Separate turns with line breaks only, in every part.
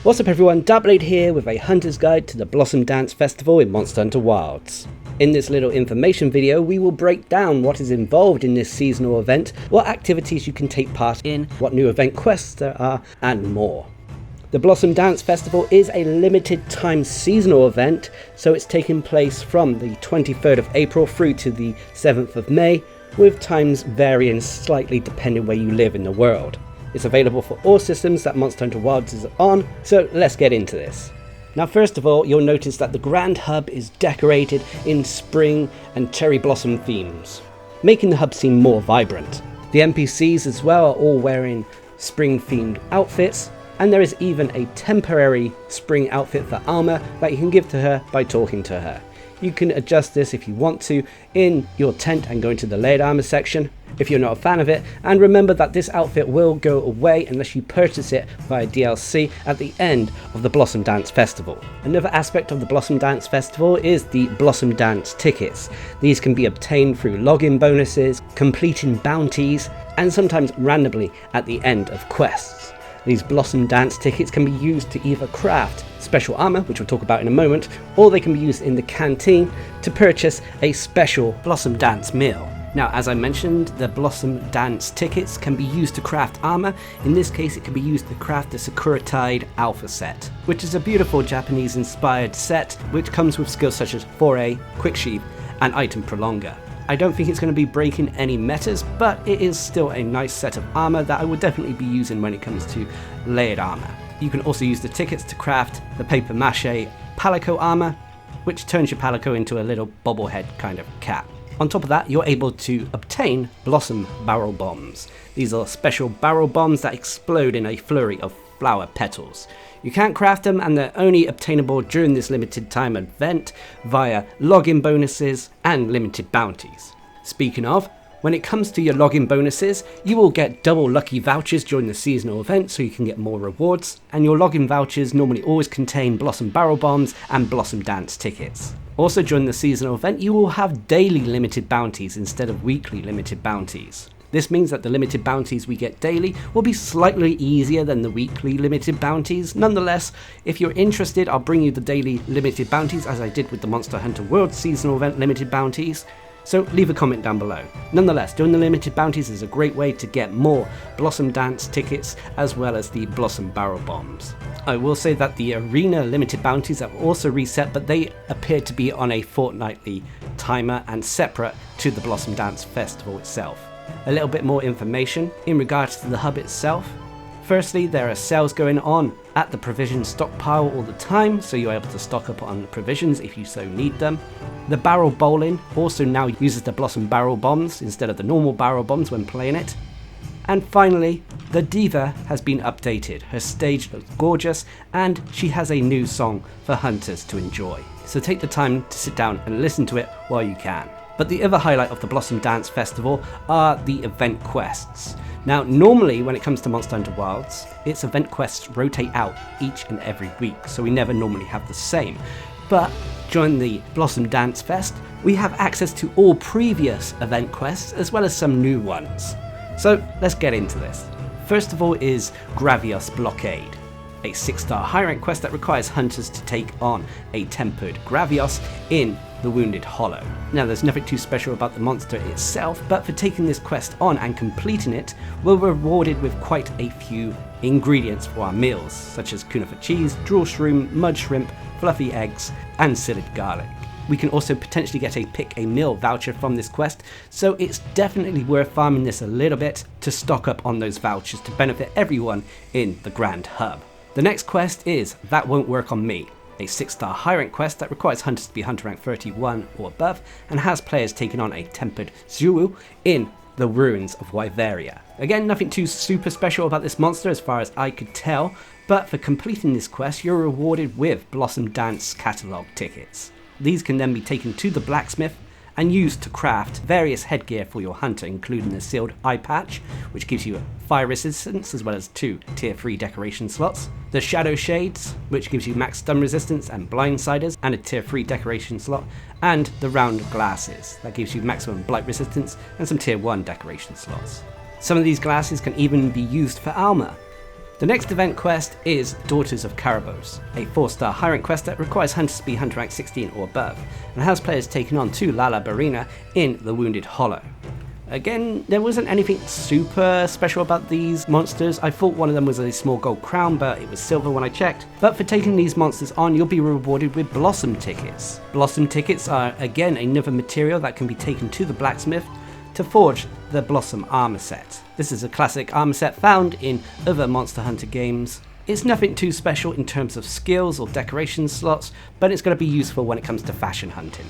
What's up everyone, Darcblade here with a hunter's guide to the Blossomdance festival in Monster Hunter Wilds. In this little information video, we will break down what is involved in this seasonal event, what activities you can take part in, what new event quests there are, and more. The Blossomdance festival is a limited time seasonal event, so it's taking place from the 23rd of April through to the 7th of May, with times varying slightly depending where you live in the world. It's available for all systems that Monster Hunter Wilds is on, so let's get into this. Now first of all, you'll notice that the Grand Hub is decorated in spring and cherry blossom themes, making the hub seem more vibrant. The NPCs as well are all wearing spring themed outfits, and there is even a temporary spring outfit for Alma that you can give to her by talking to her. You can adjust this if you want to in your tent and go into the layered armor section if you're not a fan of it, and remember that this outfit will go away unless you purchase it via DLC at the end of the Blossomdance festival. Another aspect of the Blossomdance festival is the Blossomdance tickets. These can be obtained through login bonuses, completing bounties, and sometimes randomly at the end of quests. These Blossomdance tickets can be used to either craft special armor, which we'll talk about in a moment, or they can be used in the canteen to purchase a special Blossomdance meal. Now, as I mentioned, the Blossomdance tickets can be used to craft armor. In this case, it can be used to craft the Sakura Tide Alpha set, which is a beautiful Japanese-inspired set, which comes with skills such as Foray, Quick Sheath, and Item Prolonger. I don't think it's going to be breaking any metas, but it is still a nice set of armor that I would definitely be using when it comes to layered armor. You can also use the tickets to craft the paper mache Palico armor, which turns your Palico into a little bobblehead kind of cat. On top of that, you're able to obtain Blossom Barrel Bombs. These are special barrel bombs that explode in a flurry of flower petals. You can't craft them, and they're only obtainable during this limited time event via login bonuses and limited bounties. Speaking of, when it comes to your login bonuses, you will get double lucky vouchers during the seasonal event so you can get more rewards, and your login vouchers normally always contain Blossom Barrel Bombs and Blossomdance tickets. Also during the seasonal event, you will have daily limited bounties instead of weekly limited bounties. This means that the limited bounties we get daily will be slightly easier than the weekly limited bounties. Nonetheless, if you're interested, I'll bring you the daily limited bounties as I did with the Monster Hunter World seasonal event limited bounties. So leave a comment down below. Nonetheless, doing the limited bounties is a great way to get more Blossomdance tickets as well as the Blossom Barrel Bombs. I will say that the arena limited bounties have also reset, but they appear to be on a fortnightly timer and separate to the Blossomdance festival itself. A little bit more information in regards to the hub itself. Firstly, there are sales going on at the provision stockpile all the time, so you're able to stock up on provisions if you so need them. The barrel bowling also now uses the Blossom Barrel Bombs instead of the normal barrel bombs when playing it. And finally, the Diva has been updated. Her stage looks gorgeous, and she has a new song for hunters to enjoy. So take the time to sit down and listen to it while you can. But the other highlight of the Blossomdance festival are the event quests. Now, normally when it comes to Monster Hunter Wilds, its event quests rotate out each and every week, so we never normally have the same. But during the Blossomdance Fest, we have access to all previous event quests as well as some new ones. So let's get into this. First of all is Gravios Blockade, a 6-star high rank quest that requires hunters to take on a tempered Gravios in the Wounded Hollow. Now, there's nothing too special about the monster itself, but for taking this quest on and completing it, we're rewarded with quite a few ingredients for our meals, such as Kunafa cheese, drool shroom, mud shrimp, fluffy eggs, and scilled garlic. We can also potentially get a pick a meal voucher from this quest, so it's definitely worth farming this a little bit to stock up on those vouchers to benefit everyone in the Grand Hub. The next quest is That Won't Work on Me, a 6-star high rank quest that requires hunters to be hunter rank 31 or above and has players taking on a tempered Zulu in the ruins of Wyveria. Again, nothing too super special about this monster as far as I could tell, but for completing this quest you're rewarded with Blossomdance catalogue tickets. These can then be taken to the blacksmith and used to craft various headgear for your hunter, including the sealed eye patch, which gives you fire resistance as well as 2 tier 3 decoration slots, the shadow shades, which gives you max stun resistance and blindsiders and a tier 3 decoration slot, and the round glasses, that gives you maximum blight resistance and some tier 1 decoration slots. Some of these glasses can even be used for armor. The next event quest is Daughters of Karabos, a 4-star high rank quest that requires hunters to be hunter rank 16 or above, and has players taking on 2 Lala Barina in the Wounded Hollow. Again, there wasn't anything super special about these monsters. I thought one of them was a small gold crown, but it was silver when I checked. But for taking these monsters on, you'll be rewarded with Blossom tickets. Blossom tickets are again another material that can be taken to the blacksmith to forge the Blossom armor set. This is a classic armor set found in other Monster Hunter games. It's nothing too special in terms of skills or decoration slots, but it's going to be useful when it comes to fashion hunting.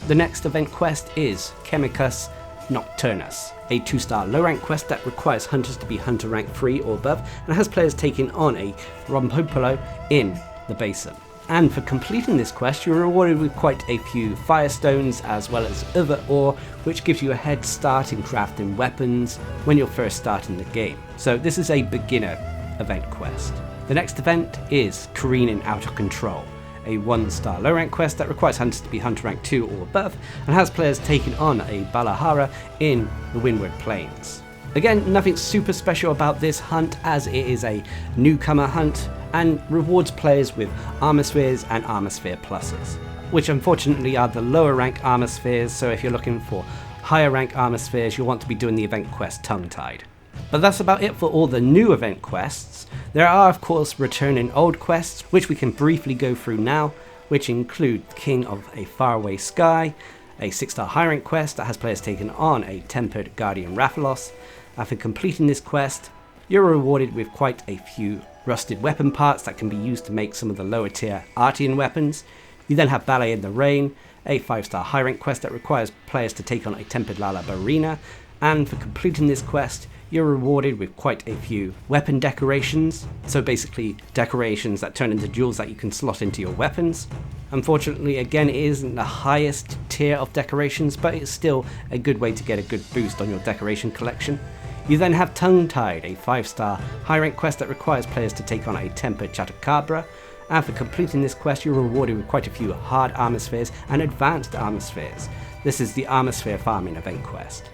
The next event quest is Chemicus Nocturnus, a 2-star low rank quest that requires hunters to be hunter rank 3 or above and has players taking on a Rompopolo in the basin. And for completing this quest, you're rewarded with quite a few firestones as well as other ore, which gives you a head start in crafting weapons when you're first starting the game. So this is a beginner event quest. The next event is Careening Out of Control, a 1-star low rank quest that requires hunters to be hunter rank 2 or above and has players taking on a Balahara in the Windward Plains. Again, nothing super special about this hunt as it is a newcomer hunt and rewards players with armor spheres and armor sphere pluses, which unfortunately are the lower rank armor spheres, so if you're looking for higher rank armor spheres you'll want to be doing the event quest Tongue-Tied. But that's about it for all the new event quests. There are of course returning old quests, which we can briefly go through now, which include King of a Faraway Sky, a 6-star high rank quest that has players taking on a Tempered Guardian Rathalos. After completing this quest, you're rewarded with quite a few rusted weapon parts that can be used to make some of the lower tier Artian weapons. You then have Ballet in the Rain, a 5-star high rank quest that requires players to take on a Tempered Lala Barina, and for completing this quest, you're rewarded with quite a few weapon decorations, so basically decorations that turn into jewels that you can slot into your weapons. Unfortunately, again, it isn't the highest tier of decorations, but it's still a good way to get a good boost on your decoration collection. You then have Tongue-Tied, a 5-star high rank quest that requires players to take on a Tempered Chatacabra, and for completing this quest you're rewarded with quite a few hard armor spheres and advanced armor spheres. This is the armor sphere farming event quest.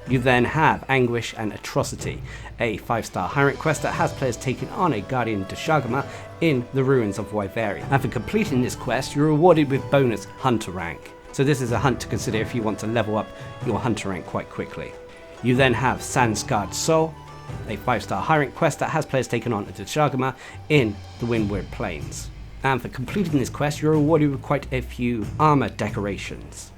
You then have Anguish and Atrocity, a 5-star high rank quest that has players taking on a Guardian Deshagama in the ruins of Wyveria. And for completing this quest, you're rewarded with bonus Hunter rank. So this is a hunt to consider if you want to level up your Hunter rank quite quickly. You then have Sand-Scarred Soul, a 5-star high rank quest that has players taking on a Deshagama in the Windward Plains. And for completing this quest, you're rewarded with quite a few armor decorations.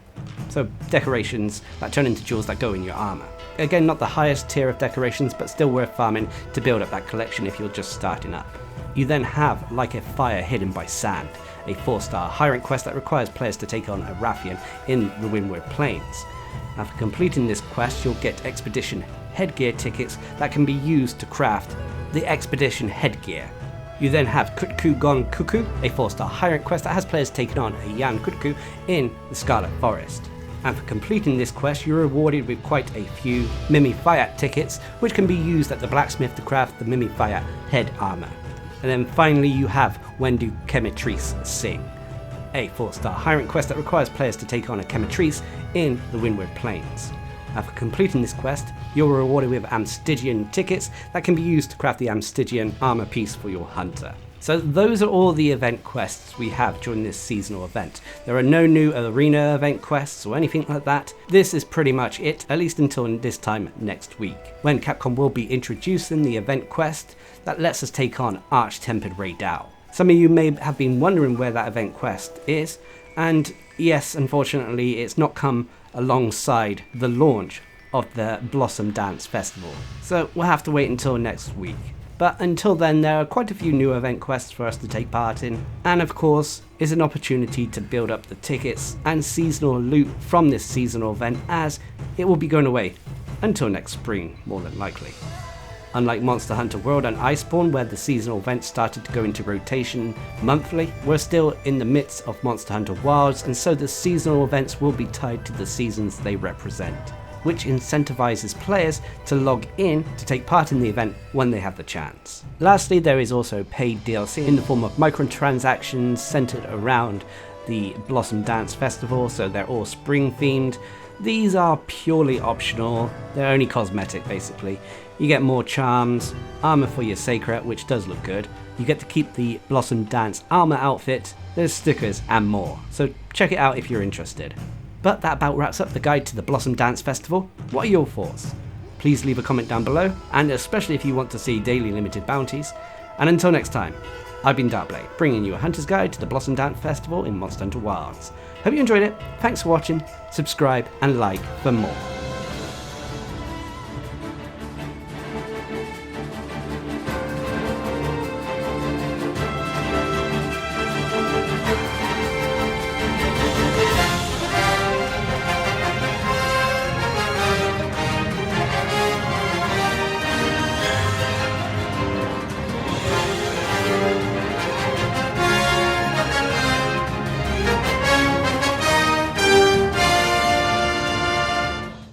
So decorations that turn into jewels that go in your armor. Again, not the highest tier of decorations, but still worth farming to build up that collection if you're just starting up. You then have Like a Fire Hidden by Sand, a 4-star high rank quest that requires players to take on a Rathian in the Windward Plains. After completing this quest, you'll get Expedition Headgear tickets that can be used to craft the Expedition Headgear. You then have Kutku Gon Kuku, a 4-star high rank quest that has players taking on a Yan Kutku in the Scarlet Forest. And for completing this quest, you're rewarded with quite a few Mimi Fayat tickets, which can be used at the blacksmith to craft the Mimi Fayat head armor. And then finally you have When Do Chemitrice Sing, a 4-star high rank quest that requires players to take on a Chemitrice in the Windward Plains. After completing this quest, you're rewarded with Amstygian tickets that can be used to craft the Amstygian armor piece for your hunter. So those are all the event quests we have during this seasonal event. There are no new arena event quests or anything like that. This is pretty much it, at least until this time next week, when Capcom will be introducing the event quest that lets us take on Arch-Tempered Rei Dao. Some of you may have been wondering where that event quest is, and yes, unfortunately it's not come alongside the launch of the Blossomdance festival, so we'll have to wait until next week. But until then, there are quite a few new event quests for us to take part in, and of course is an opportunity to build up the tickets and seasonal loot from this seasonal event, as it will be going away until next spring, more than likely. Unlike Monster Hunter World and Iceborne, where the seasonal events started to go into rotation monthly, we're still in the midst of Monster Hunter Wilds, and so the seasonal events will be tied to the seasons they represent, which incentivizes players to log in to take part in the event when they have the chance. Lastly, there is also paid DLC in the form of microtransactions centered around the Blossomdance Festival, so they're all spring themed. These are purely optional, they're only cosmetic basically. You get more charms, armor for your Sacred, which does look good. You get to keep the Blossomdance armor outfit, there's stickers and more, so check it out if you're interested. But that about wraps up the guide to the Blossomdance Festival. What are your thoughts? Please leave a comment down below, and especially if you want to see daily limited bounties. And until next time, I've been Darcblade, bringing you a hunter's guide to the Blossomdance Festival in Monster Hunter Wilds. Hope you enjoyed it, thanks for watching, subscribe and like for more.